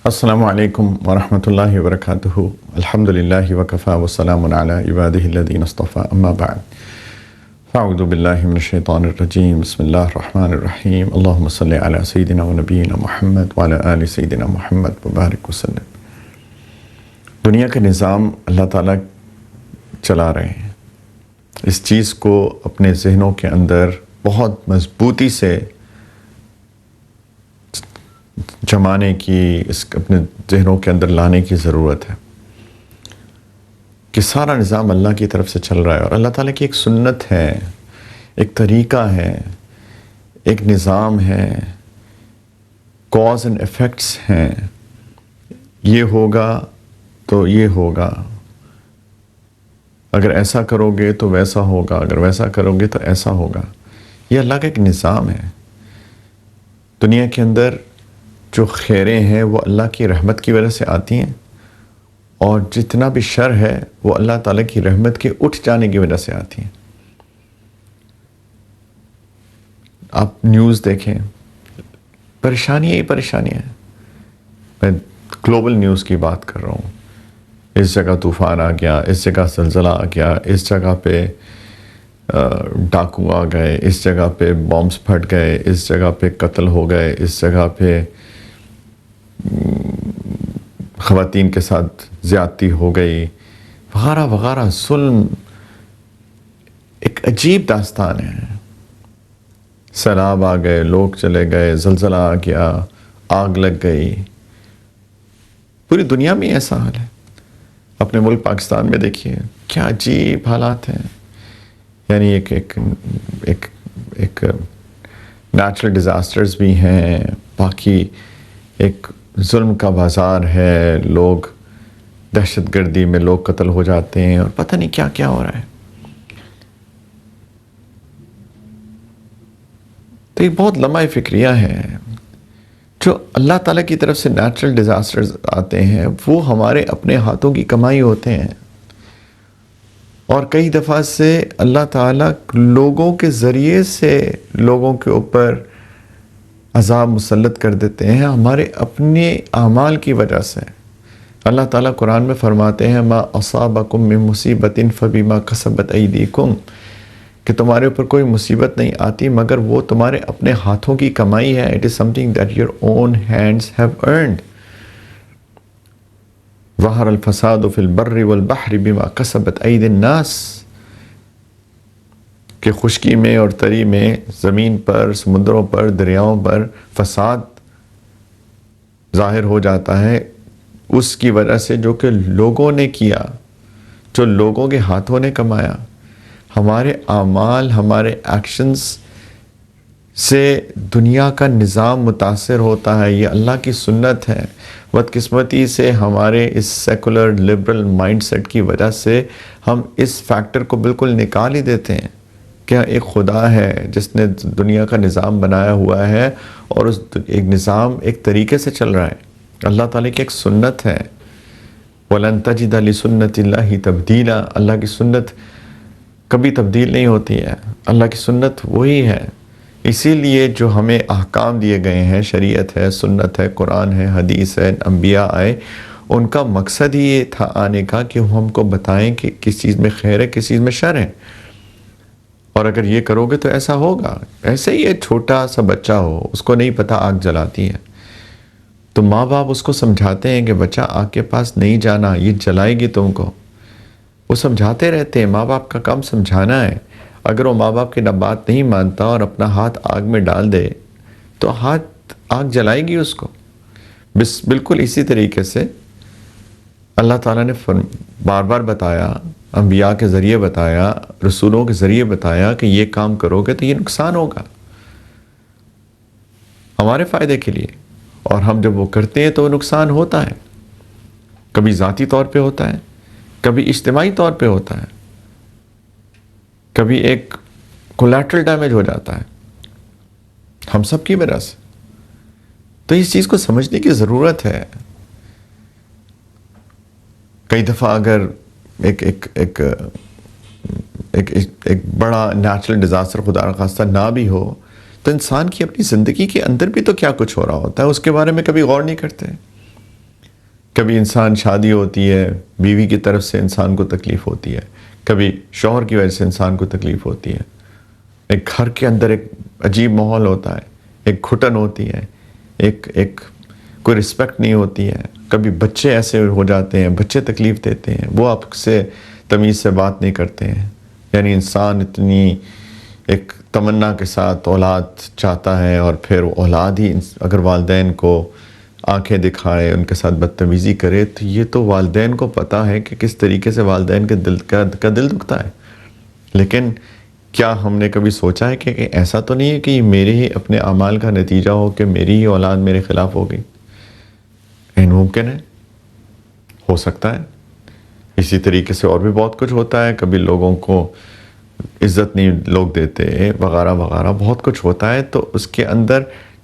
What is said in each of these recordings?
السلام علیکم ورحمۃ اللہ وبرکاتہ. الحمد للہ وکفا وسلام علی عبادہ الذین اصطفیٰ اما بعد فاعوذ باللہ من الشیطان الرجیم. بسم اللہ الرحمن الرحیم. اللہم صلی علی سیدنا و نبینا محمد وعلی آل سیدنا محمد وبارک وسلم. دنیا کا نظام اللہ تعالیٰ چلا رہے ہیں. اس چیز کو اپنے ذہنوں کے اندر بہت مضبوطی سے جمانے کی، اپنے ذہنوں کے اندر لانے کی ضرورت ہے کہ سارا نظام اللہ کی طرف سے چل رہا ہے، اور اللہ تعالیٰ کی ایک سنت ہے، ایک طریقہ ہے، ایک نظام ہے، کاز اینڈ ایفیکٹس ہیں. یہ ہوگا تو یہ ہوگا، اگر ایسا کرو گے تو ویسا ہوگا، اگر ویسا کرو گے تو ایسا ہوگا. یہ اللہ کا ایک نظام ہے. دنیا کے اندر جو خیریں ہیں وہ اللہ کی رحمت کی وجہ سے آتی ہیں، اور جتنا بھی شر ہے وہ اللہ تعالیٰ کی رحمت کے اٹھ جانے کی وجہ سے آتی ہیں. آپ نیوز دیکھیں، پریشانیاں ہی پریشانیاں ہیں. میں گلوبل نیوز کی بات کر رہا ہوں. اس جگہ طوفان آ گیا، اس جگہ زلزلہ آ گیا، اس جگہ پہ ڈاکو آ گئے، اس جگہ پہ بامبس پھٹ گئے، اس جگہ پہ قتل ہو گئے، اس جگہ پہ خواتین کے ساتھ زیادتی ہو گئی، وغیرہ وغیرہ. ظلم ایک عجیب داستان ہے. سیلاب آ گئے، لوگ چلے گئے، زلزلہ آ گیا، آگ لگ گئی. پوری دنیا میں ایسا حال ہے. اپنے ملک پاکستان میں دیکھیے کیا عجیب حالات ہیں. یعنی ایک نیچرل ڈیزاسٹرز بھی ہیں، باقی ایک ظلم کا بازار ہے. لوگ دہشت گردی میں لوگ قتل ہو جاتے ہیں، اور پتہ نہیں کیا کیا ہو رہا ہے. تو یہ بہت لمحہ فکریہ ہے. جو اللہ تعالیٰ کی طرف سے نیچرل ڈیزاسٹرز آتے ہیں وہ ہمارے اپنے ہاتھوں کی کمائی ہوتے ہیں، اور کئی دفعہ سے اللہ تعالیٰ لوگوں کے ذریعے سے لوگوں کے اوپر عذاب مسلط کر دیتے ہیں ہمارے اپنے اعمال کی وجہ سے. اللہ تعالیٰ قرآن میں فرماتے ہیں ما اصابکم من مصیبت فبما کسبت ایدیکم، کہ تمہارے اوپر کوئی مصیبت نہیں آتی مگر وہ تمہارے اپنے ہاتھوں کی کمائی ہے. It is something that your own hands have earned. ظہر الفساد فی البر والبحر بما کسبت ایدی الناس، کہ خشکی میں اور تری میں، زمین پر، سمندروں پر، دریاؤں پر فساد ظاہر ہو جاتا ہے اس کی وجہ سے جو کہ لوگوں نے کیا، جو لوگوں کے ہاتھوں نے کمایا. ہمارے اعمال، ہمارے ایکشنز سے دنیا کا نظام متاثر ہوتا ہے. یہ اللہ کی سنت ہے. بدقسمتی سے ہمارے اس سیکولر لبرل مائنڈ سیٹ کی وجہ سے ہم اس فیکٹر کو بالکل نکال ہی دیتے ہیں. کیا ایک خدا ہے جس نے دنیا کا نظام بنایا ہوا ہے، اور اس ایک نظام ایک طریقے سے چل رہا ہے. اللہ تعالیٰ کی ایک سنت ہے. وَلَن تَجِدَ لِسُنَّتِ اللَّهِ تَبْدِيلًا. اللہ کی سنت کبھی تبدیل نہیں ہوتی ہے. اللہ کی سنت وہی ہے. اسی لیے جو ہمیں احکام دیے گئے ہیں، شریعت ہے، سنت ہے، قرآن ہے، حدیث ہے، انبیاء آئے، ان کا مقصد ہی یہ تھا آنے کا کہ ہم کو بتائیں کہ کس چیز میں خیر ہے، کس چیز میں شر ہے، اور اگر یہ کرو گے تو ایسا ہوگا. ایسے ہی ایک چھوٹا سا بچہ ہو، اس کو نہیں پتہ آگ جلاتی ہے، تو ماں باپ اس کو سمجھاتے ہیں کہ بچہ آگ کے پاس نہیں جانا، یہ جلائے گی تم کو. وہ سمجھاتے رہتے ہیں. ماں باپ کا کام سمجھانا ہے. اگر وہ ماں باپ کی بات نہیں مانتا اور اپنا ہاتھ آگ میں ڈال دے تو آگ جلائے گی اس کو. بالکل اسی طریقے سے اللہ تعالیٰ نے بار بار بتایا، انبیاء کے ذریعے بتایا، رسولوں کے ذریعے بتایا کہ یہ کام کرو گے تو یہ نقصان ہوگا ہمارے فائدے کے لیے، اور ہم جب وہ کرتے ہیں تو وہ نقصان ہوتا ہے. کبھی ذاتی طور پہ ہوتا ہے، کبھی اجتماعی طور پہ ہوتا ہے، کبھی ایک کولیٹرل ڈیمیج ہو جاتا ہے ہم سب کی وجہ سے. تو اس چیز کو سمجھنے کی ضرورت ہے. کئی دفعہ اگر ایک بڑا نیچرل ڈیزاسٹر خدا نخواستہ نہ بھی ہو تو انسان کی اپنی زندگی کے اندر بھی تو کیا کچھ ہو رہا ہوتا ہے، اس کے بارے میں کبھی غور نہیں کرتے. کبھی انسان شادی ہوتی ہے، بیوی کی طرف سے انسان کو تکلیف ہوتی ہے، کبھی شوہر کی وجہ سے انسان کو تکلیف ہوتی ہے، ایک گھر کے اندر ایک عجیب ماحول ہوتا ہے، ایک گھٹن ہوتی ہے، ایک کوئی رسپیکٹ نہیں ہوتی ہے، کبھی بچے ایسے ہو جاتے ہیں، بچے تکلیف دیتے ہیں، وہ آپ سے تمیز سے بات نہیں کرتے ہیں. یعنی انسان اتنی ایک تمنا کے ساتھ اولاد چاہتا ہے، اور پھر وہ اولاد ہی اگر والدین کو آنکھیں دکھائے، ان کے ساتھ بدتمیزی کرے، تو یہ تو والدین کو پتہ ہے کہ کس طریقے سے والدین کے دل کا دل دکھتا ہے. لیکن کیا ہم نے کبھی سوچا ہے کہ ایسا تو نہیں ہے کہ یہ میرے ہی اپنے اعمال کا نتیجہ ہو کہ میری ہی اولاد میرے خلاف ہو گئی؟ ممکن ہے، ہو سکتا ہے. اسی طریقے سے اور بھی بہت کچھ ہوتا ہے، کبھی لوگوں کو عزت نہیں لوگ دیتے وغیرہ وغیرہ، بہت کچھ ہوتا ہے. تو اس کے اندر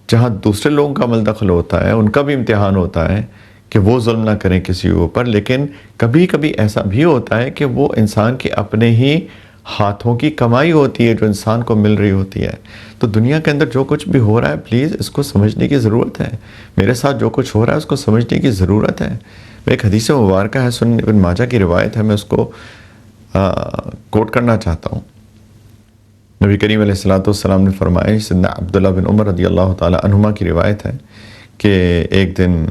جہاں دوسرے لوگوں کا عمل دخل ہوتا ہے، ان کا بھی امتحان ہوتا ہے کہ وہ ظلم نہ کریں کسی کے اوپر. لیکن کبھی کبھی ایسا بھی ہوتا ہے کہ وہ انسان کے اپنے ہی ہاتھوں کی کمائی ہوتی ہے جو انسان کو مل رہی ہوتی ہے. تو دنیا کے اندر جو کچھ بھی ہو رہا ہے، پلیز اس کو سمجھنے کی ضرورت ہے. میرے ساتھ جو کچھ ہو رہا ہے اس کو سمجھنے کی ضرورت ہے. ایک حدیث مبارکہ ہے، سنن ابن ماجہ کی روایت ہے، میں اس کو کوٹ کرنا چاہتا ہوں. نبی کریم علیہ الصلوۃ والسلام نے فرمایا، سیدنا عبداللہ بن عمر رضی اللہ تعالی عنہما کی روایت ہے کہ ایک دن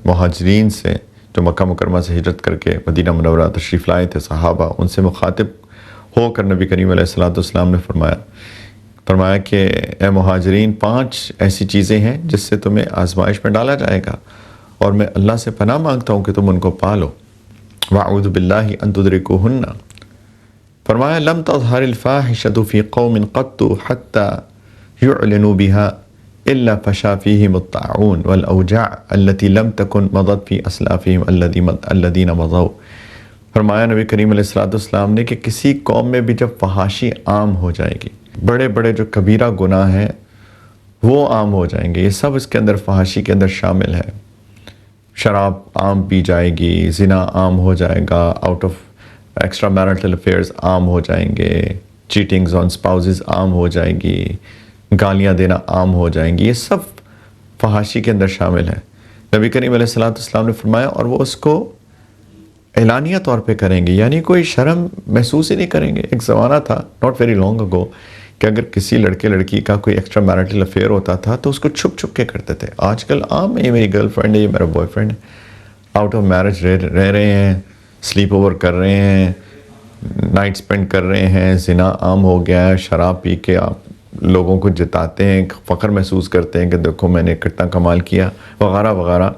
مہاجرین سے جو مکہ مکرمہ سے ہجرت کر کے مدینہ منورہ تشریف لائے تھے صحابہ، ان سے مخاطب ہو کر نبی کریم علیہ الصلوۃ والسلام نے فرمایا کہ اے مہاجرین، 5 ایسی چیزیں ہیں جس سے تمہیں آزمائش میں ڈالا جائے گا، اور میں اللہ سے پناہ مانگتا ہوں کہ تم ان کو پالو. وَأَعُوذُ بِاللَّهِ أَن تُدْرِكُوهُنَّ. فرمایا لم تظہر الفاحشۃ فی قوم قط حتی یعلنوا بها الا فشا فیہم الطاعون والاوجاع التي لم تکن مضت فی اسلافہم الذین مضوا. فرمایا نبی کریم علیہ السلام نے کہ کسی قوم میں بھی جب فحاشی عام ہو جائے گی، بڑے بڑے جو کبیرہ گناہ ہیں وہ عام ہو جائیں گے، یہ سب اس کے اندر فحاشی کے اندر شامل ہے. شراب عام پی جائے گی، زنا عام ہو جائے گا، out of extra marital affairs عام ہو جائیں گے، چیٹنگز آن اسپاؤزز عام ہو جائے گی، گالیاں دینا عام ہو جائیں گی، یہ سب فحاشی کے اندر شامل ہے. نبی کریم علیہ السلام نے فرمایا، اور وہ اس کو اعلانیہ طور پہ کریں گے، یعنی کوئی شرم محسوس ہی نہیں کریں گے. ایک زمانہ تھا ناٹ ویری لانگ اگو کہ اگر کسی لڑکے لڑکی کا کوئی ایکسٹرا میرٹل افیئر ہوتا تھا تو اس کو چھپ چھپ کے کرتے تھے. آج کل عام ہے، یہ میری گرل فرینڈ ہے، یہ میرا بوائے فرینڈ ہے، آؤٹ آف میرج رہ رہے ہیں، سلیپ اوور کر رہے ہیں، نائٹ سپینڈ کر رہے ہیں، زنا عام ہو گیا ہے، شراب پی کے آپ لوگوں کو جتاتے ہیں، فخر محسوس کرتے ہیں کہ دیکھو میں نے کتنا کمال کیا وغیرہ وغیرہ.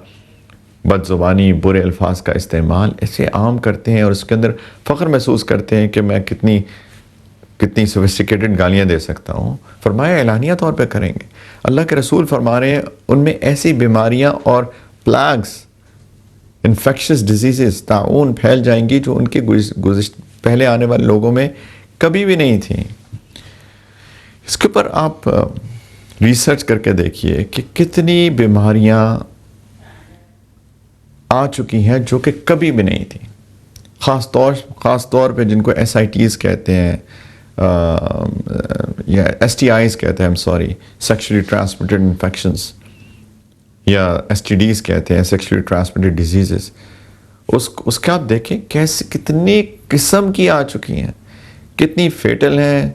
بد زبانی، برے الفاظ کا استعمال ایسے عام کرتے ہیں، اور اس کے اندر فخر محسوس کرتے ہیں کہ میں کتنی سوفسٹیکیٹڈ گالیاں دے سکتا ہوں. فرمایا اعلانیہ طور پہ کریں گے. اللہ کے رسول فرما رہے ہیں ان میں ایسی بیماریاں اور پلیگز، انفیکشس ڈیزیزز، طاعون پھیل جائیں گی جو ان کے پہلے آنے والے لوگوں میں کبھی بھی نہیں تھیں. اس کے اوپر آپ ریسرچ کر کے دیکھیے کہ کتنی بیماریاں آ چکی ہیں جو کہ کبھی بھی نہیں تھیں. خاص طور پہ جن کو SITs کہتے ہیں یا STIs کہتے ہیں، سیکشولی ٹرانسمیٹڈ انفیکشنز، یا STDs کہتے ہیں، سیکشولی ٹرانسمیٹڈ ڈیزیزز. اس کا آپ دیکھیں کتنی قسم کی آ چکی ہیں، کتنی فیٹل ہیں،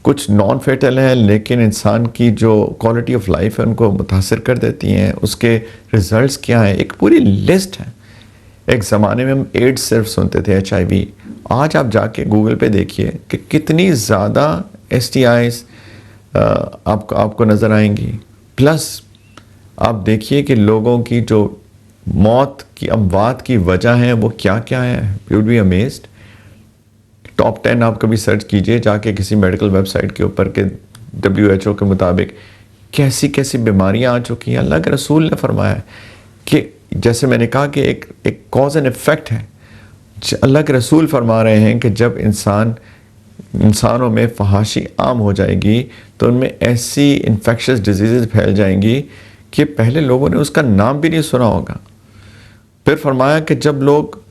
کچھ نان فیٹل ہیں، لیکن انسان کی جو کوالٹی آف لائف ہے ان کو متاثر کر دیتی ہیں. اس کے ریزلٹس کیا ہیں، ایک پوری لسٹ ہے. ایک زمانے میں ہم ایڈز صرف سنتے تھے، HIV. آج آپ جا کے گوگل پہ دیکھیے کہ کتنی زیادہ STIs آپ کو نظر آئیں گی. پلس آپ دیکھیے کہ لوگوں کی جو اموات کی وجہ ہیں وہ کیا کیا ہیں. You would be amazed. Top 10 آپ کبھی سرچ کیجئے جا کے کسی میڈیکل ویب سائٹ کے اوپر کہ WHO کے مطابق کیسی کیسی بیماریاں آ چکی ہیں. اللہ کے رسول نے فرمایا کہ جیسے میں نے کہا کہ ایک کاز اینڈ افیکٹ ہے. اللہ کے رسول فرما رہے ہیں کہ جب انسانوں میں فحاشی عام ہو جائے گی تو ان میں ایسی انفیکشس ڈیزیزز پھیل جائیں گی کہ پہلے لوگوں نے اس کا نام بھی نہیں سنا ہوگا. پھر فرمایا کہ جب لوگ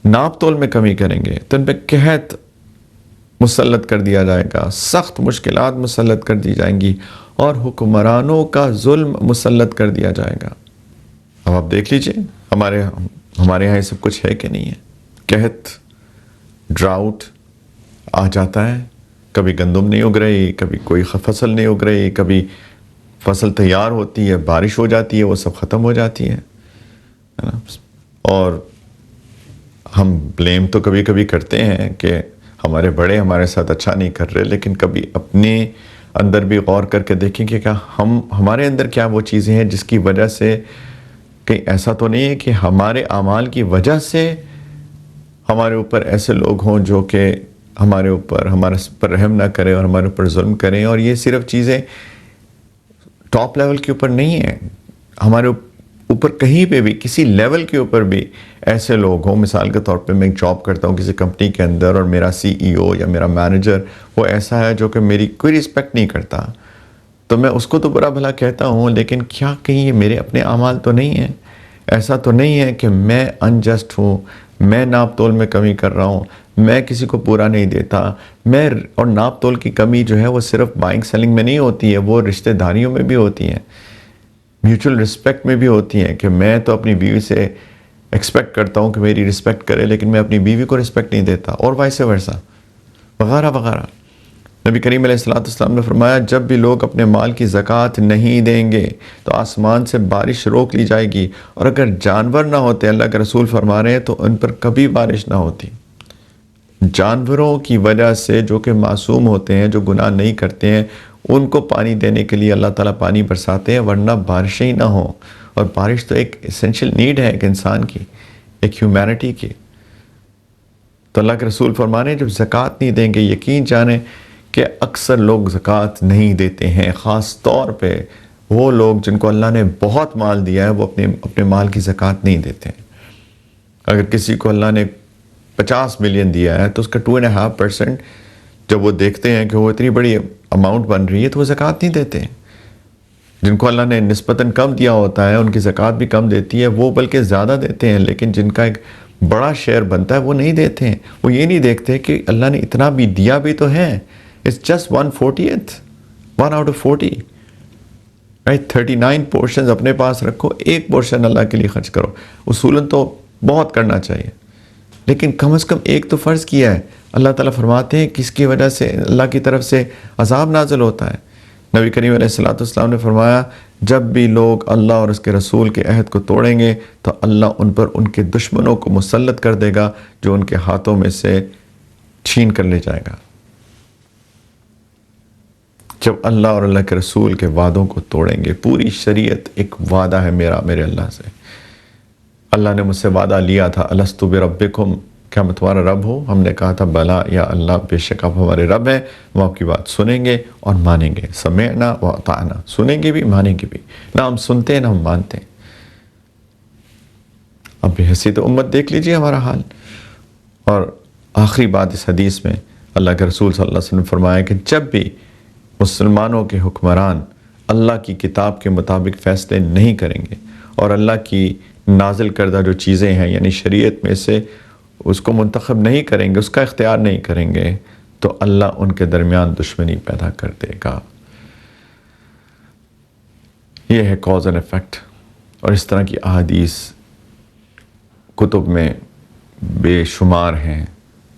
ناپ تول میں کمی کریں گے تو ان پہ قحط مسلط کر دیا جائے گا، سخت مشکلات مسلط کر دی جائیں گی، اور حکمرانوں کا ظلم مسلط کر دیا جائے گا. اب آپ دیکھ لیجئے ہمارے یہاں یہ سب کچھ ہے کہ نہیں ہے؟ قحط، ڈراؤٹ آ جاتا ہے، کبھی گندم نہیں اگ رہی، کبھی کوئی فصل نہیں اگ رہی، کبھی فصل تیار ہوتی ہے، بارش ہو جاتی ہے، وہ سب ختم ہو جاتی ہے نا؟ اور ہم بلیم تو کبھی کبھی کرتے ہیں کہ ہمارے بڑے ہمارے ساتھ اچھا نہیں کر رہے، لیکن کبھی اپنے اندر بھی غور کر کے دیکھیں کہ کیا ہمارے اندر کیا وہ چیزیں ہیں جس کی وجہ سے، کہیں ایسا تو نہیں ہے کہ ہمارے اعمال کی وجہ سے ہمارے اوپر ایسے لوگ ہوں جو کہ ہمارے پر رحم نہ کریں اور ہمارے اوپر ظلم کریں. اور یہ صرف چیزیں ٹاپ لیول کے اوپر نہیں ہیں، ہمارے اوپر کہیں پہ بھی کسی لیول کے اوپر بھی ایسے لوگ ہوں. مثال کے طور پہ میں ایک جاب کرتا ہوں کسی کمپنی کے اندر، اور میرا CEO یا میرا مینیجر وہ ایسا ہے جو کہ میری کوئی رسپیکٹ نہیں کرتا، تو میں اس کو تو برا بھلا کہتا ہوں، لیکن کیا کہیں یہ میرے اپنے اعمال تو نہیں ہیں؟ ایسا تو نہیں ہے کہ میں انجسٹ ہوں، میں ناپ تول میں کمی کر رہا ہوں، میں کسی کو پورا نہیں دیتا، اور ناپ تول کی کمی جو ہے وہ صرف بائنگ سیلنگ میں نہیں ہوتی ہے، وہ رشتہ داریوں میں بھی ہوتی ہیں، میوچل رسپیکٹ میں بھی ہوتی ہیں، کہ میں تو اپنی بیوی سے ایکسپیکٹ کرتا ہوں کہ میری رسپیکٹ کرے، لیکن میں اپنی بیوی کو رسپیکٹ نہیں دیتا، اور وائس ورثہ وغیرہ وغیرہ. نبی کریم علیہ السلام نے فرمایا جب بھی لوگ اپنے مال کی زکوٰۃ نہیں دیں گے تو آسمان سے بارش روک لی جائے گی، اور اگر جانور نہ ہوتے، اللہ کے رسول فرما رہے ہیں، تو ان پر کبھی بارش نہ ہوتی. جانوروں کی وجہ سے جو کہ معصوم ہوتے ہیں، جو گناہ نہیں کرتے ہیں، ان کو پانی دینے کے لیے اللہ تعالیٰ پانی برساتے ہیں، ورنہ بارشیں ہی نہ ہوں. اور بارش تو ایک ایسنشل نیڈ ہے ایک انسان کی، ایک ہیومینٹی کی. تو اللہ کے رسول فرما رہے ہیں جب زکوٰۃ نہیں دیں گے، یقین جانیں کہ اکثر لوگ زکوٰۃ نہیں دیتے ہیں. خاص طور پہ وہ لوگ جن کو اللہ نے بہت مال دیا ہے، وہ اپنے مال کی زکوٰۃ نہیں دیتے ہیں. اگر کسی کو اللہ نے 50 ملین دیا ہے تو اس کا 2.5% جب وہ دیکھتے ہیں کہ وہ اتنی بڑی اماؤنٹ بن رہی ہے تو وہ زکوٰۃ نہیں دیتے ہیں. جن کو اللہ نے نسبتاً کم دیا ہوتا ہے ان کی زکوٰۃ بھی کم دیتی ہے، وہ بلکہ زیادہ دیتے ہیں. لیکن جن کا ایک بڑا شیئر بنتا ہے وہ نہیں دیتے ہیں. وہ یہ نہیں دیکھتے کہ اللہ نے اتنا بھی دیا بھی تو ہے. It's just 1/40th, 1 out of 40. Right? 39 portions اپنے پاس رکھو، ایک پورشن اللہ کے لیے خرچ کرو. اصولاً تو بہت کرنا چاہیے، لیکن کم از کم ایک تو فرض کیا ہے. اللہ تعالیٰ فرماتے ہیں کس کی وجہ سے اللہ کی طرف سے عذاب نازل ہوتا ہے. نبی کریم علیہ السلام نے فرمایا جب بھی لوگ اللہ اور اس کے رسول کے عہد کو توڑیں گے تو اللہ ان پر ان کے دشمنوں کو مسلط کر دے گا جو ان کے ہاتھوں میں سے چھین کر لے جائے گا. جب اللہ اور اللہ کے رسول کے وعدوں کو توڑیں گے، پوری شریعت ایک وعدہ ہے میرے اللہ سے. اللہ نے مجھ سے وعدہ لیا تھا الستو بربکم، کیا میں تمہارا رب ہوں؟ ہم نے کہا تھا بلا یا اللہ، بے شک آپ ہمارے رب ہیں. ہم آپ کی بات سنیں گے اور مانیں گے. سمعنا و اطعنا، سنیں گے بھی مانیں گے بھی. نہ ہم سنتے ہیں نہ ہم مانتے ہیں. اب بے حیثیت امت دیکھ لیجیے ہمارا حال. اور آخری بات اس حدیث میں اللہ کے رسول صلی اللہ علیہ وسلم نے فرمایا کہ جب بھی مسلمانوں کے حکمران اللہ کی کتاب کے مطابق فیصلے نہیں کریں گے اور اللہ کی نازل کردہ جو چیزیں ہیں یعنی شریعت میں سے اس کو منتخب نہیں کریں گے، اس کا اختیار نہیں کریں گے، تو اللہ ان کے درمیان دشمنی پیدا کر دے گا. یہ ہے کاز اینڈ ایفیکٹ. اور اس طرح کی احادیث کتب میں بے شمار ہیں،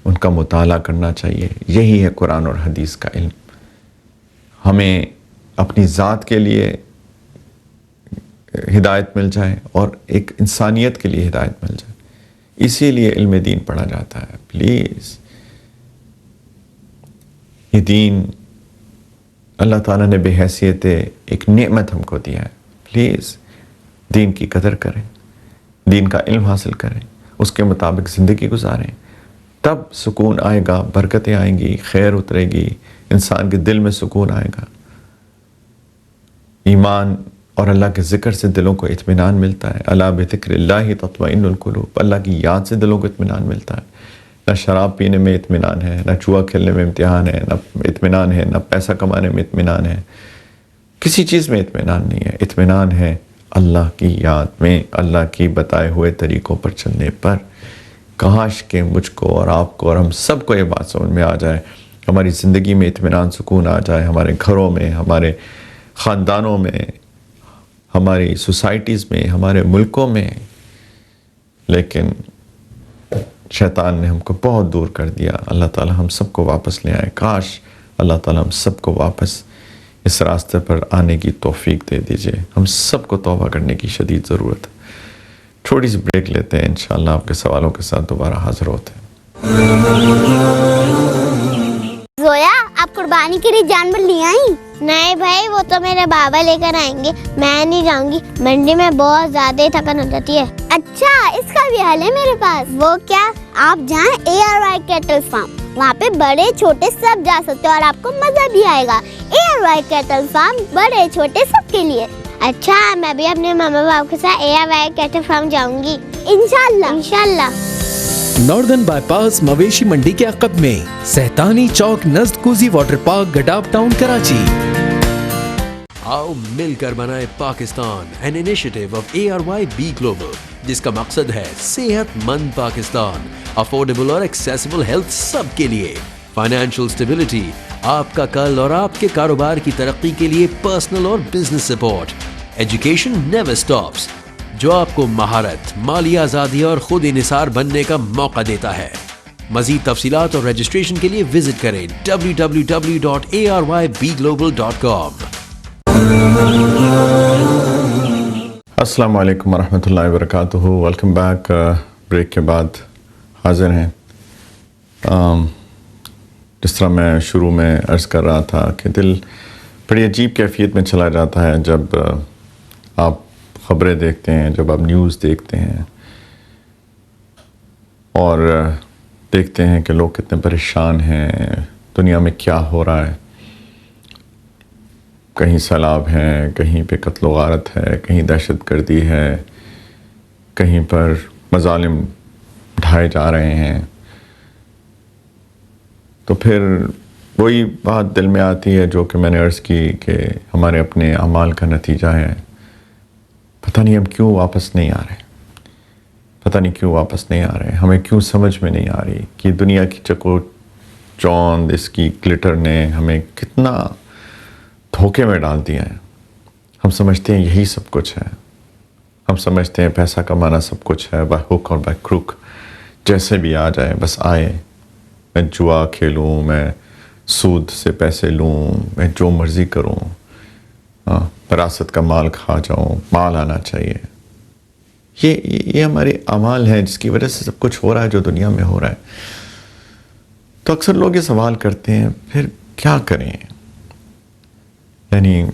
ان کا مطالعہ کرنا چاہیے. یہی ہے قرآن اور حدیث کا علم. ہمیں اپنی ذات کے لیے ہدایت مل جائے اور ایک انسانیت کے لیے ہدایت مل جائے. اسی لیے علم دین پڑھا جاتا ہے. پلیز، یہ دین اللہ تعالیٰ نے بے حیثیت ایک نعمت ہم کو دیا ہے. پلیز دین کی قدر کریں، دین کا علم حاصل کریں، اس کے مطابق زندگی گزاریں. تب سکون آئے گا، برکتیں آئیں گی، خیر اترے گی، انسان کے دل میں سکون آئے گا. ایمان اور اللہ کے ذکر سے دلوں کو اطمینان ملتا ہے. الا بذکر اللہ تطمئن القلوب، اللہ کی یاد سے دلوں کو اطمینان ملتا ہے. نہ شراب پینے میں اطمینان ہے، نہ جوا کھیلنے میں امتحان ہے، نہ اطمینان ہے، نہ پیسہ کمانے میں اطمینان ہے. کسی چیز میں اطمینان نہیں ہے. اطمینان ہے اللہ کی یاد میں، اللہ کی بتائے ہوئے طریقوں پر چلنے پر. کاش کہ مجھ کو اور آپ کو اور ہم سب کو یہ بات سمجھ میں آ جائے، ہماری زندگی میں اطمینان سکون آ جائے، ہمارے گھروں میں، ہمارے خاندانوں میں، ہماری سوسائٹیز میں، ہمارے ملکوں میں. لیکن شیطان نے ہم کو بہت دور کر دیا. اللہ تعالی ہم سب کو واپس لے آئے. کاش اللہ تعالی ہم سب کو واپس اس راستے پر آنے کی توفیق دے دیجئے. ہم سب کو توبہ کرنے کی شدید ضرورت ہے. تھوڑی سی بریک لیتے ہیں، انشاءاللہ آپ کے سوالوں کے ساتھ دوبارہ حاضر ہوتے ہیں. زویا، آپ قربانی کے لیے جانور لے آئی؟ نہیں بھائی، وہ تو میرے بابا لے کر آئیں گے، میں نہیں جاؤں گی، منڈی میں بہت زیادہ تھکن ہو جاتی ہے. اچھا، اس کا بھی حل ہے میرے پاس. وہ کیا؟ آپ جائیں ARY کیٹل فارم، وہاں پہ بڑے چھوٹے سب جا سکتے اور آپ کو مزہ بھی آئے گا. ARY کیٹل فارم بڑے چھوٹے سب کے لیے. اچھا، میں بھی اپنے ماما باپ کے ساتھ ARY کیٹل فارم جاؤں گی انشاءاللہ. ناردرن بائی پاس مویشی منڈی کے عقب میں سہتانی چوک نزد cozy water park, Gadap town, Karachi. آؤ مل کر بنائے Pakistan, an initiative of ARY بی گلوبل، جس کا مقصد ہے صحت مند پاکستان، افورڈیبل اور ایکسیسیبل ہیلتھ سب کے لیے، فائنینشیل اسٹیبلٹی، آپ کا کل اور آپ کے کاروبار کی ترقی کے لیے پرسنل اور business support, education never stops, جو آپ کو مہارت، مالی آزادی اور خود انحصار بننے کا موقع دیتا ہے. مزید تفصیلات اور رجسٹریشن کے لیے وزٹ کریں www.aryBglobal.com. السلام علیکم ورحمۃ اللہ وبرکاتہ. Welcome back. بریک کے بعد حاضر ہیں. جس طرح میں شروع میں عرض کر رہا تھا کہ دل بڑی عجیب کیفیت میں چلا جاتا ہے جب آپ خبریں دیکھتے ہیں، جب آپ نیوز دیکھتے ہیں اور دیکھتے ہیں کہ لوگ کتنے پریشان ہیں، دنیا میں کیا ہو رہا ہے. کہیں سیلاب ہیں، کہیں پہ قتل و غارت ہے، کہیں دہشت گردی ہے، کہیں پر مظالم ڈھائے جا رہے ہیں. تو پھر وہی بات دل میں آتی ہے جو کہ میں نے عرض کی کہ ہمارے اپنے اعمال کا نتیجہ ہے. پتہ نہیں ہم کیوں واپس نہیں آ رہے، پتہ نہیں کیوں واپس نہیں آ رہے. ہمیں کیوں سمجھ میں نہیں آ رہی کہ دنیا کی چکو چوند، اس کی گلٹر نے ہمیں کتنا دھوکے میں ڈال دیا ہے. ہم سمجھتے ہیں یہی سب کچھ ہے، ہم سمجھتے ہیں پیسہ کمانا سب کچھ ہے، بائی ہک اور بائی کروک، جیسے بھی آ جائے بس آئے. میں جوا کھیلوں، میں سود سے پیسے لوں، میں جو مرضی کروں، وراثت کا مال کھا جاؤں، مال آنا چاہیے. یہ ہمارے اعمال ہیں جس کی وجہ سے سب کچھ ہو رہا ہے جو دنیا میں ہو رہا ہے. تو اکثر لوگ یہ سوال کرتے ہیں پھر کیا کریں. یعنی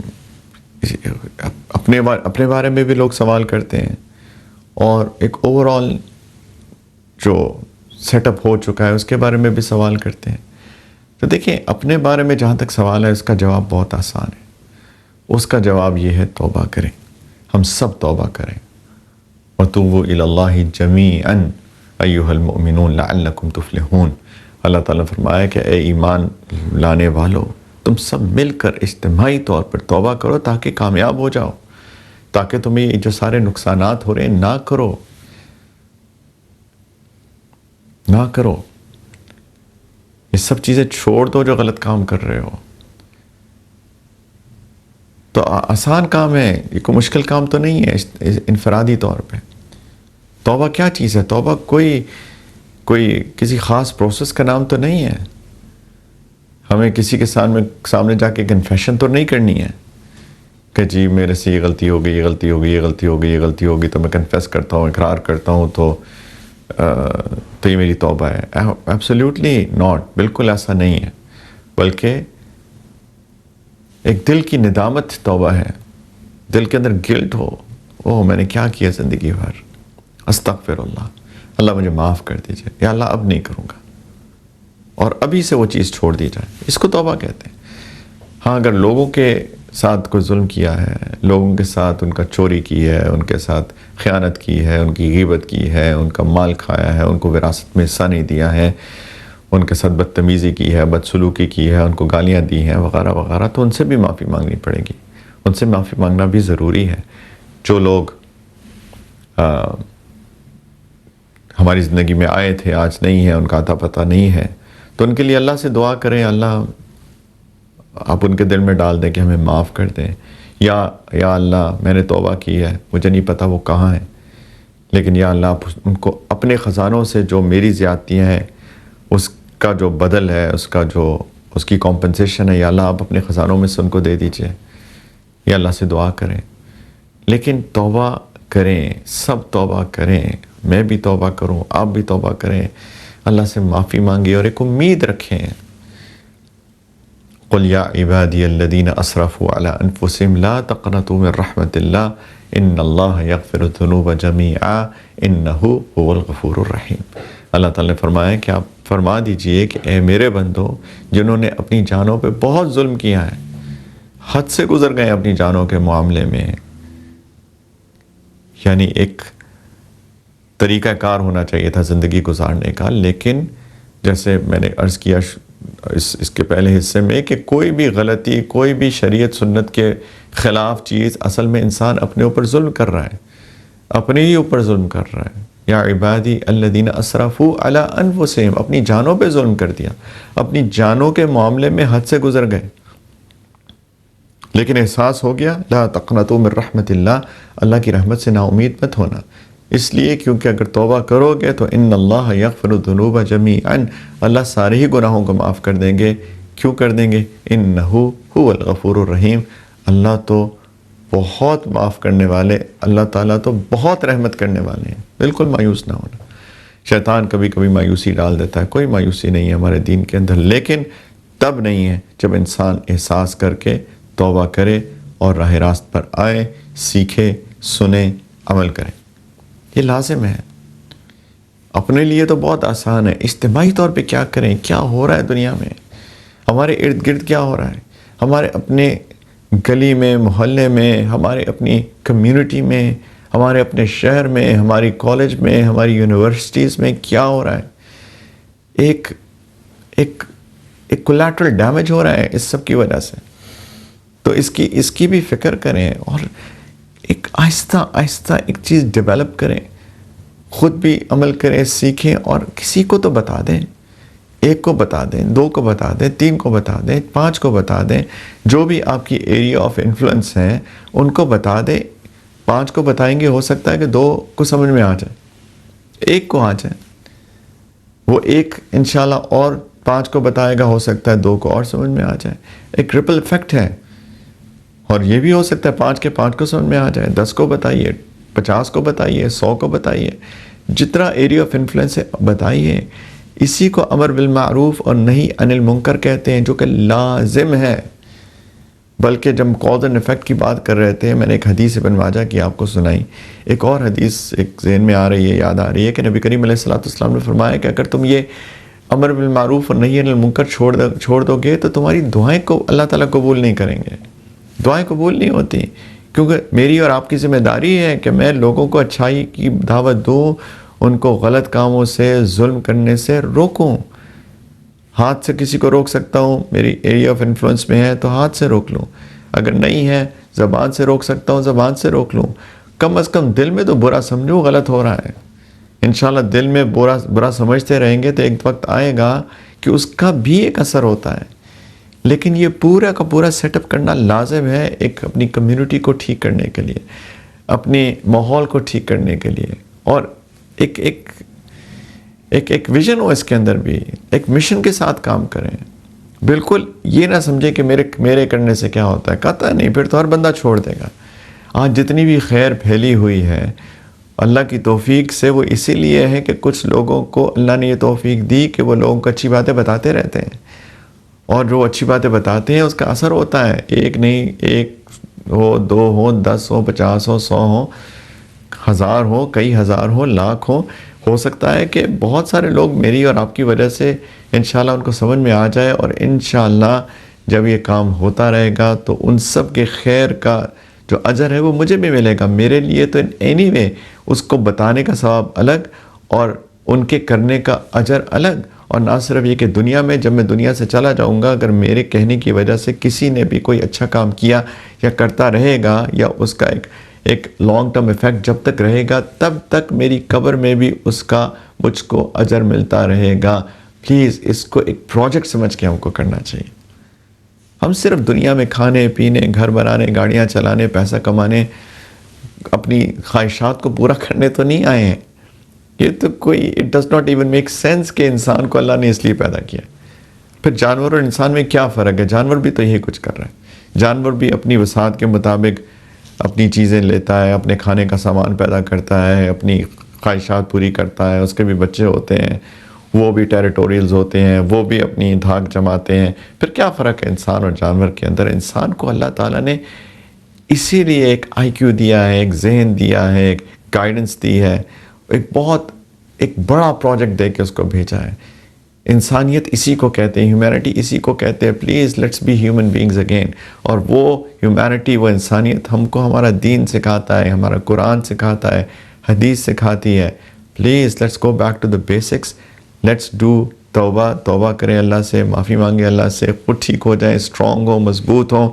اپنے بارے میں بھی لوگ سوال کرتے ہیں اور ایک اوور آل جو سیٹ اپ ہو چکا ہے اس کے بارے میں بھی سوال کرتے ہیں. تو دیکھیں، اپنے بارے میں جہاں تک سوال ہے اس کا جواب بہت آسان ہے. اس کا جواب یہ ہے توبہ کریں. ہم سب توبہ کریں. وَتُوبُوا إِلَى اللَّهِ جَمِيعًا أَيُّهَا الْمُؤْمِنُونَ لَعَلَّكُمْ تُفْلِحُونَ. اللہ تعالیٰ فرمایا کہ اے ایمان لانے والو، تم سب مل کر اجتماعی طور پر توبہ کرو تاکہ کامیاب ہو جاؤ، تاکہ تمہیں جو سارے نقصانات ہو رہے ہیں نہ کرو. یہ سب چیزیں چھوڑ دو جو غلط کام کر رہے ہو. تو آسان کام ہے، یہ کوئی مشکل کام تو نہیں ہے انفرادی طور پہ. توبہ کیا چیز ہے؟ توبہ کوئی کسی خاص پروسیس کا نام تو نہیں ہے. ہمیں کسی کے سامنے جا کے کنفیشن تو نہیں کرنی ہے کہ جی میرے سے یہ غلطی ہو گئی، یہ غلطی ہو گئی، یہ غلطی ہو گئی، یہ غلطی ہو گئی، تو میں کنفیس کرتا ہوں، اقرار کرتا ہوں تو یہ میری توبہ ہے. Absolutely not. بالکل ایسا نہیں ہے. بلکہ ایک دل کی ندامت توبہ ہے. دل کے اندر گلٹ ہو، اوہ میں نے کیا کیا زندگی بھر، استغفر اللہ، اللہ مجھے معاف کر دیجئے، یا اللہ اب نہیں کروں گا، اور ابھی سے وہ چیز چھوڑ دی جائے. اس کو توبہ کہتے ہیں. ہاں، اگر لوگوں کے ساتھ کوئی ظلم کیا ہے، لوگوں کے ساتھ ان کا چوری کی ہے، ان کے ساتھ خیانت کی ہے، ان کی غیبت کی ہے، ان کا مال کھایا ہے، ان کو وراثت میں حصہ نہیں دیا ہے، ان کے ساتھ بدتمیزی کی ہے، بدسلوکی کی ہے، ان کو گالیاں دی ہیں وغیرہ وغیرہ، تو ان سے بھی معافی مانگنی پڑے گی. ان سے معافی مانگنا بھی ضروری ہے. جو لوگ ہماری زندگی میں آئے تھے، آج نہیں ہے، ان کا اتا پتہ نہیں ہے، تو ان کے لیے اللہ سے دعا کریں، اللہ آپ ان کے دل میں ڈال دیں کہ ہمیں معاف کر دیں، یا اللہ میں نے توبہ کی ہے، مجھے نہیں پتا وہ کہاں ہے، لیکن یا اللہ آپ ان کو اپنے خزانوں سے جو میری زیادتیاں ہیں اس کا جو بدل ہے، اس کی کمپنسیشن ہے، یا اللہ آپ اپنے خزانوں میں سے ان کو دے دیجئے. یا اللہ سے دعا کریں، لیکن توبہ کریں، سب توبہ کریں، میں بھی توبہ کروں، آپ بھی توبہ کریں، اللہ سے معافی مانگیں اور ایک امید رکھیں. قل یا عبادی الذین اسرفوا علی انفسہم لا تقنطوا من رحمت اللہ ان اللہ یغفر الذنوب جمیعا انہ هو الغفور الرحیم. اللہ تعالیٰ نے فرمایا کہ آپ فرما دیجئے کہ اے میرے بندو جنہوں نے اپنی جانوں پہ بہت ظلم کیا ہے، حد سے گزر گئے اپنی جانوں کے معاملے میں، یعنی ایک طریقہ کار ہونا چاہیے تھا زندگی گزارنے کا، لیکن جیسے میں نے عرض کیا اس کے پہلے حصے میں کہ کوئی بھی غلطی، کوئی بھی شریعت سنت کے خلاف چیز اصل میں انسان اپنے اوپر ظلم کر رہا ہے، اپنے ہی اوپر ظلم کر رہا ہے. یا عبادی الذین اسرفوا علی انفسہم، اپنی جانوں پہ ظلم کر دیا، اپنی جانوں کے معاملے میں حد سے گزر گئے. لیکن احساس ہو گیا لا تقنطوا من رحمت اللہ، اللہ کی رحمت سے نا امید مت ہونا، اس لیے کیونکہ اگر توبہ کرو گے تو ان اللہ یغفر الذنوب جمیعا، اللہ سارے ہی گناہوں کو معاف کر دیں گے. کیوں کر دیں گے؟ انہ هو الغفور الرحیم، اللہ تو بہت معاف کرنے والے، اللہ تعالیٰ تو بہت رحمت کرنے والے ہیں. بالکل مایوس نہ ہونا. شیطان کبھی کبھی مایوسی ڈال دیتا ہے، کوئی مایوسی نہیں ہے ہمارے دین کے اندر، لیکن تب نہیں ہے جب انسان احساس کر کے توبہ کرے اور راہ راست پر آئے، سیکھے، سنے، عمل کرے. یہ لازم ہے. اپنے لیے تو بہت آسان ہے، اجتماعی طور پہ کیا کریں، کیا ہو رہا ہے دنیا میں، ہمارے ارد گرد کیا ہو رہا ہے، ہمارے اپنے گلی میں، محلے میں، ہمارے اپنی کمیونٹی میں، ہمارے اپنے شہر میں، ہماری کالج میں، ہماری یونیورسٹیز میں کیا ہو رہا ہے. ایک کولیٹرل ڈیمیج ہو رہا ہے اس سب کی وجہ سے. تو اس کی بھی فکر کریں اور ایک آہستہ آہستہ ایک چیز ڈیولپ کریں، خود بھی عمل کریں، سیکھیں اور کسی کو تو بتا دیں. 1 کو بتا دیں، 2 کو بتا دیں، 3 کو بتا دیں، 5 کو بتا دیں، جو بھی آپ کی ایریا آف انفلوئنس ہیں ان کو بتا دیں. 5 کو بتائیں گے، ہو سکتا ہے کہ 2 کو سمجھ میں آ جائے، 1 کو آ جائے، وہ 1 انشاءاللہ اور 5 کو بتائے گا، ہو سکتا ہے 2 کو اور سمجھ میں آ جائے. ایک ریپل ایفیکٹ ہے. اور یہ بھی ہو سکتا ہے 5 کے 5 کو سمجھ میں آ جائے. 10 کو بتائیے، 50 کو بتائیے، 100 کو بتائیے، جتنا ایریا آف انفلوئنس ہے بتائیے. اسی کو امر بالمعروف اور نہی عن المنکر کہتے ہیں، جو کہ لازم ہے. بلکہ جب کاز اینڈ ایفیکٹ کی بات کر رہے تھے، میں نے ایک حدیث ابن ماجہ کی آپ کو سنائی. ایک اور حدیث ایک ذہن میں آ رہی ہے، یاد آ رہی ہے کہ نبی کریم علیہ الصلوۃ والسلام نے فرمایا کہ اگر تم یہ امر بالمعروف اور نہی عن المنکر چھوڑ دو گے تو تمہاری دعائیں کو اللہ تعالیٰ قبول نہیں کریں گے. دعائیں قبول نہیں ہوتی، کیونکہ میری اور آپ کی ذمہ داری ہے کہ میں لوگوں کو اچھائی کی دعوت دوں، ان کو غلط کاموں سے، ظلم کرنے سے روکوں. ہاتھ سے کسی کو روک سکتا ہوں، میری ایریا آف انفلوئنس میں ہے تو ہاتھ سے روک لوں. اگر نہیں ہے زبان سے روک سکتا ہوں، زبان سے روک لوں. کم از کم دل میں تو برا سمجھو غلط ہو رہا ہے. انشاءاللہ دل میں برا سمجھتے رہیں گے تو ایک وقت آئے گا کہ اس کا بھی ایک اثر ہوتا ہے. لیکن یہ پورا کا پورا سیٹ اپ کرنا لازم ہے، ایک اپنی کمیونٹی کو ٹھیک کرنے کے لیے، اپنے ماحول کو ٹھیک کرنے کے لیے. اور ایک ویژن ہو اس کے اندر بھی، ایک مشن کے ساتھ کام کریں. بالکل یہ نہ سمجھے کہ میرے کرنے سے کیا ہوتا ہے، قطع نہیں، پھر تو ہر بندہ چھوڑ دے گا. آج جتنی بھی خیر پھیلی ہوئی ہے اللہ کی توفیق سے، وہ اسی لیے ہے کہ کچھ لوگوں کو اللہ نے یہ توفیق دی کہ وہ لوگوں کو اچھی باتیں بتاتے رہتے ہیں، اور جو اچھی باتیں بتاتے ہیں اس کا اثر ہوتا ہے. 1 نہیں، 1 ہو، 2 ہو، 10 ہو، 50 ہو، 100 ہو، 1000 ہو، کئی ہزار ہو، لاکھ ہو سکتا ہے کہ بہت سارے لوگ میری اور آپ کی وجہ سے انشاءاللہ ان کو سمجھ میں آ جائے. اور انشاءاللہ جب یہ کام ہوتا رہے گا تو ان سب کے خیر کا جو اجر ہے وہ مجھے بھی ملے گا. میرے لیے تو اینی وے اس کو بتانے کا ثواب الگ اور ان کے کرنے کا اجر الگ. اور نہ صرف یہ کہ دنیا میں جب میں دنیا سے چلا جاؤں گا، اگر میرے کہنے کی وجہ سے کسی نے بھی کوئی اچھا کام کیا یا کرتا رہے گا، یا اس کا ایک لانگ ٹرم ایفیکٹ جب تک رہے گا، تب تک میری قبر میں بھی اس کا مجھ کو اجر ملتا رہے گا. پلیز اس کو ایک پروجیکٹ سمجھ کے ہم کو کرنا چاہیے. ہم صرف دنیا میں کھانے پینے، گھر بنانے، گاڑیاں چلانے، پیسہ کمانے، اپنی خواہشات کو پورا کرنے تو نہیں آئے ہیں. یہ تو کوئی it does not even make sense کہ انسان کو اللہ نے اس لیے پیدا کیا. پھر جانور اور انسان میں کیا فرق ہے؟ جانور بھی تو یہی کچھ کر رہا ہے. جانور بھی اپنی وسعت کے مطابق اپنی چیزیں لیتا ہے, اپنے کھانے کا سامان پیدا کرتا ہے, اپنی خواہشات پوری کرتا ہے, اس کے بھی بچے ہوتے ہیں, وہ بھی ٹیریٹوریلز ہوتے ہیں, وہ بھی اپنی دھاک جماتے ہیں. پھر کیا فرق ہے انسان اور جانور کے اندر؟ انسان کو اللہ تعالیٰ نے اسی لیے ایک آئی کیو دیا ہے, ایک ذہن دیا ہے, ایک گائیڈنس دی ہے, ایک بڑا پروجیکٹ دے کے اس کو بھیجا ہے. انسانیت اسی کو کہتے ہیں, ہیومینٹی اسی کو کہتے ہیں. Please let's be human beings again. اور وہ ہیومینٹی, وہ انسانیت ہم کو ہمارا دین سکھاتا ہے, ہمارا قرآن سکھاتا ہے, حدیث سکھاتی ہے. Please let's go back to the basics. Let's do توبہ کریں اللہ سے, معافی مانگیں اللہ سے, خود ٹھیک ہو جائیں, اسٹرانگ ہوں, مضبوط ہوں,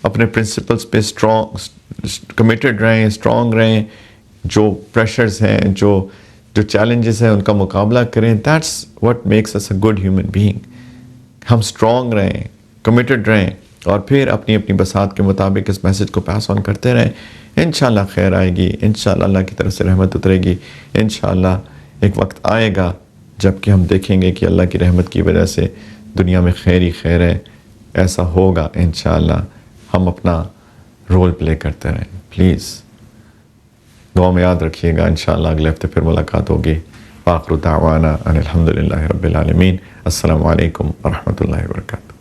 اپنے پرنسپلس پہ کمیٹڈ رہیں, اسٹرانگ رہیں. جو پریشرز ہیں, جو چیلنجز ہیں, ان کا مقابلہ کریں. That's what makes us a good human being. ہم اسٹرانگ رہیں, کمیٹڈ رہیں, اور پھر اپنی بساط کے مطابق اس میسج کو پاس آن کرتے رہیں. انشاءاللہ خیر آئے گی, انشاءاللہ اللہ کی طرف سے رحمت اترے گی. انشاءاللہ ایک وقت آئے گا جب کہ ہم دیکھیں گے کہ اللہ کی رحمت کی وجہ سے دنیا میں خیر ہی خیر ہے. ایسا ہوگا انشاءاللہ. ہم اپنا رول پلے کرتے رہیں. پلیز دعا میں یاد رکھیے گا. انشاءاللہ اگلے ہفتے پھر ملاقات ہوگی. آخر دعوانا ان الحمدللہ رب العالمین. السلام علیکم ورحمۃ اللہ وبرکاتہ.